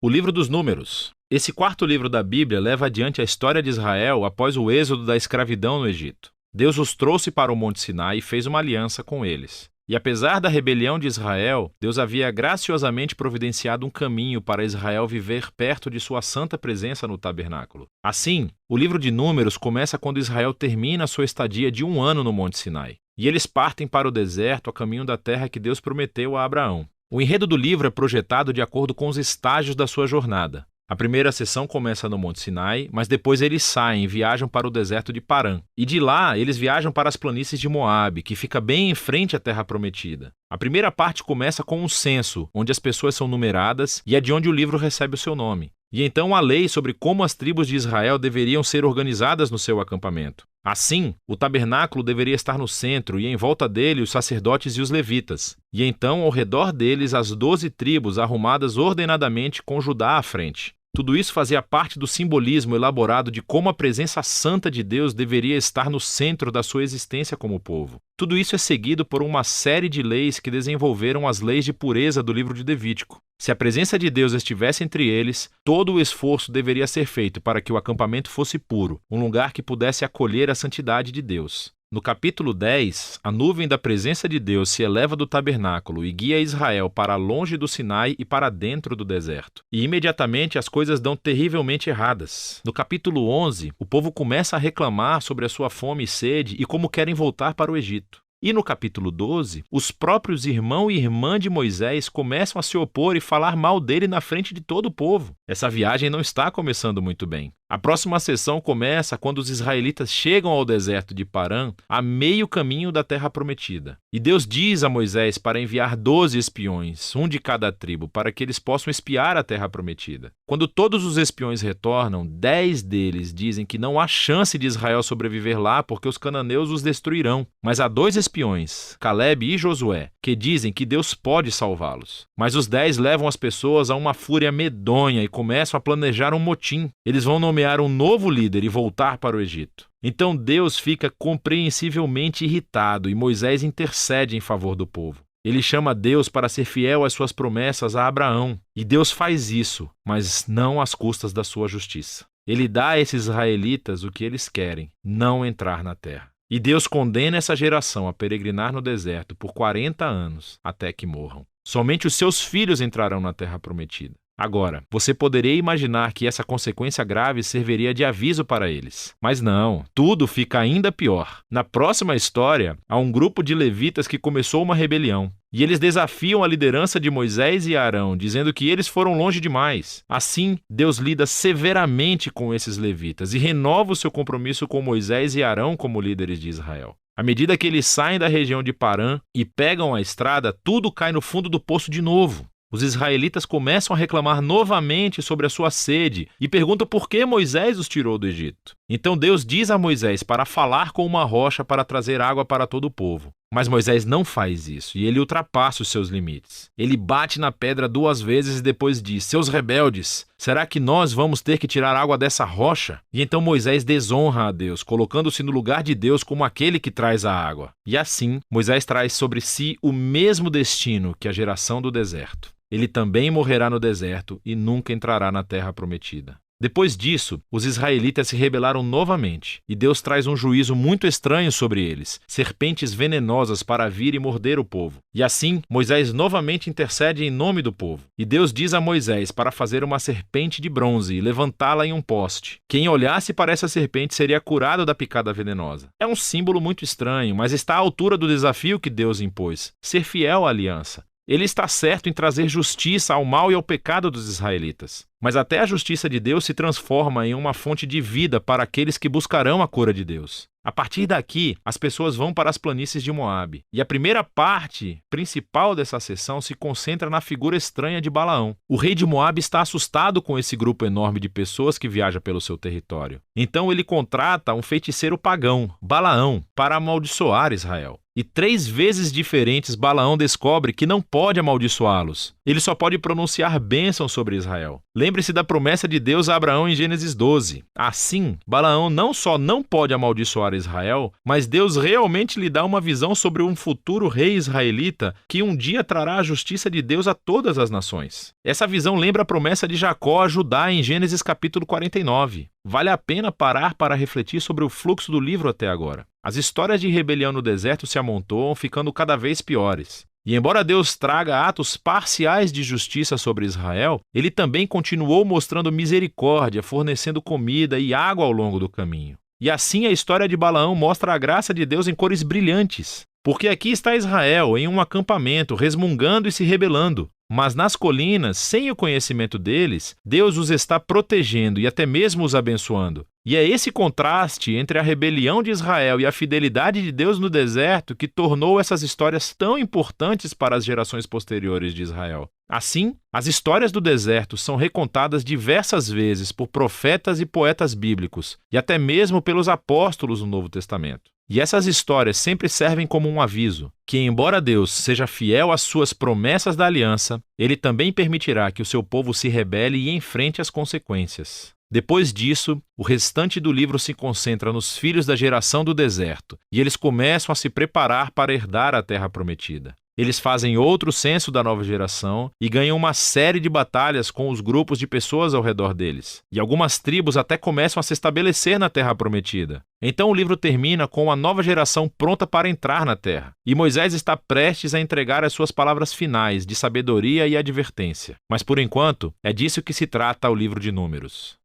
O livro dos Números. Esse quarto livro da Bíblia leva adiante a história de Israel após o êxodo da escravidão no Egito. Deus os trouxe para o Monte Sinai e fez uma aliança com eles. E apesar da rebelião de Israel, Deus havia graciosamente providenciado um caminho para Israel viver perto de sua santa presença no tabernáculo. Assim, o livro de Números começa quando Israel termina sua estadia de 1 ano no Monte Sinai. E eles partem para o deserto a caminho da terra que Deus prometeu a Abraão. O enredo do livro é projetado de acordo com os estágios da sua jornada. A primeira sessão começa no Monte Sinai, mas depois eles saem e viajam para o deserto de Parã. E de lá, eles viajam para as planícies de Moabe, que fica bem em frente à Terra Prometida. A primeira parte começa com um censo, onde as pessoas são numeradas e é de onde o livro recebe o seu nome. E então a lei sobre como as tribos de Israel deveriam ser organizadas no seu acampamento. Assim, o tabernáculo deveria estar no centro e em volta dele os sacerdotes e os levitas. E então, ao redor deles, as 12 tribos arrumadas ordenadamente com Judá à frente. Tudo isso fazia parte do simbolismo elaborado de como a presença santa de Deus deveria estar no centro da sua existência como povo. Tudo isso é seguido por uma série de leis que desenvolveram as leis de pureza do livro de Levítico. Se a presença de Deus estivesse entre eles, todo o esforço deveria ser feito para que o acampamento fosse puro, um lugar que pudesse acolher a santidade de Deus. No capítulo 10, a nuvem da presença de Deus se eleva do tabernáculo e guia Israel para longe do Sinai e para dentro do deserto. E imediatamente as coisas dão terrivelmente erradas. No capítulo 11, o povo começa a reclamar sobre a sua fome e sede e como querem voltar para o Egito. E no capítulo 12, os próprios irmão e irmã de Moisés começam a se opor e falar mal dele na frente de todo o povo. Essa viagem não está começando muito bem. A próxima sessão começa quando os israelitas chegam ao deserto de Parã, a meio caminho da terra prometida. E Deus diz a Moisés para enviar 12 espiões, um de cada tribo, para que eles possam espiar a terra prometida. Quando todos os espiões retornam, 10 deles dizem que não há chance de Israel sobreviver lá porque os cananeus os destruirão. Mas há 2 espiões, Calebe e Josué, que dizem que Deus pode salvá-los. Mas os 10 levam as pessoas a uma fúria medonha e começam a planejar um motim. Eles vão nomear um novo líder e voltar para o Egito. Então Deus fica compreensivelmente irritado e Moisés intercede em favor do povo. Ele chama Deus para ser fiel às suas promessas a Abraão. E Deus faz isso, mas não às custas da sua justiça. Ele dá a esses israelitas o que eles querem, não entrar na terra. E Deus condena essa geração a peregrinar no deserto por 40 anos, até que morram. Somente os seus filhos entrarão na terra prometida. Agora, você poderia imaginar que essa consequência grave serviria de aviso para eles. Mas não, tudo fica ainda pior. Na próxima história, há um grupo de levitas que começou uma rebelião. E eles desafiam a liderança de Moisés e Arão, dizendo que eles foram longe demais. Assim, Deus lida severamente com esses levitas e renova o seu compromisso com Moisés e Arão como líderes de Israel. À medida que eles saem da região de Parã e pegam a estrada, tudo cai no fundo do poço de novo. Os israelitas começam a reclamar novamente sobre a sua sede e perguntam por que Moisés os tirou do Egito. Então Deus diz a Moisés para falar com uma rocha para trazer água para todo o povo. Mas Moisés não faz isso e ele ultrapassa os seus limites. Ele bate na pedra 2 vezes e depois diz: "Seus rebeldes, será que nós vamos ter que tirar água dessa rocha?" E então Moisés desonra a Deus, colocando-se no lugar de Deus como aquele que traz a água. E assim, Moisés traz sobre si o mesmo destino que a geração do deserto. Ele também morrerá no deserto e nunca entrará na terra prometida. Depois disso, os israelitas se rebelaram novamente, e Deus traz um juízo muito estranho sobre eles, serpentes venenosas para vir e morder o povo. E assim, Moisés novamente intercede em nome do povo. E Deus diz a Moisés para fazer uma serpente de bronze e levantá-la em um poste. Quem olhasse para essa serpente seria curado da picada venenosa. É um símbolo muito estranho, mas está à altura do desafio que Deus impôs: ser fiel à aliança. Ele está certo em trazer justiça ao mal e ao pecado dos israelitas. Mas até a justiça de Deus se transforma em uma fonte de vida para aqueles que buscarão a cura de Deus. A partir daqui, as pessoas vão para as planícies de Moabe. E a primeira parte principal dessa sessão se concentra na figura estranha de Balaão. O rei de Moabe está assustado com esse grupo enorme de pessoas que viaja pelo seu território. Então ele contrata um feiticeiro pagão, Balaão, para amaldiçoar Israel. E 3 vezes diferentes Balaão descobre que não pode amaldiçoá-los. Ele só pode pronunciar bênção sobre Israel. Lembre-se da promessa de Deus a Abraão em Gênesis 12. Assim, Balaão não só não pode amaldiçoar Israel, mas Deus realmente lhe dá uma visão sobre um futuro rei israelita que um dia trará a justiça de Deus a todas as nações. Essa visão lembra a promessa de Jacó a Judá em Gênesis capítulo 49. Vale a pena parar para refletir sobre o fluxo do livro até agora. As histórias de rebelião no deserto se amontoam, ficando cada vez piores. E embora Deus traga atos parciais de justiça sobre Israel, ele também continuou mostrando misericórdia, fornecendo comida e água ao longo do caminho. E assim a história de Balaão mostra a graça de Deus em cores brilhantes. Porque aqui está Israel, em um acampamento, resmungando e se rebelando. Mas nas colinas, sem o conhecimento deles, Deus os está protegendo e até mesmo os abençoando. E é esse contraste entre a rebelião de Israel e a fidelidade de Deus no deserto que tornou essas histórias tão importantes para as gerações posteriores de Israel. Assim, as histórias do deserto são recontadas diversas vezes por profetas e poetas bíblicos, e até mesmo pelos apóstolos no Novo Testamento. E essas histórias sempre servem como um aviso, que embora Deus seja fiel às suas promessas da aliança, ele também permitirá que o seu povo se rebele e enfrente as consequências. Depois disso, o restante do livro se concentra nos filhos da geração do deserto, e eles começam a se preparar para herdar a terra prometida. Eles fazem outro censo da nova geração e ganham uma série de batalhas com os grupos de pessoas ao redor deles. E algumas tribos até começam a se estabelecer na terra prometida. Então o livro termina com a nova geração pronta para entrar na terra. E Moisés está prestes a entregar as suas palavras finais de sabedoria e advertência. Mas por enquanto, é disso que se trata o livro de Números.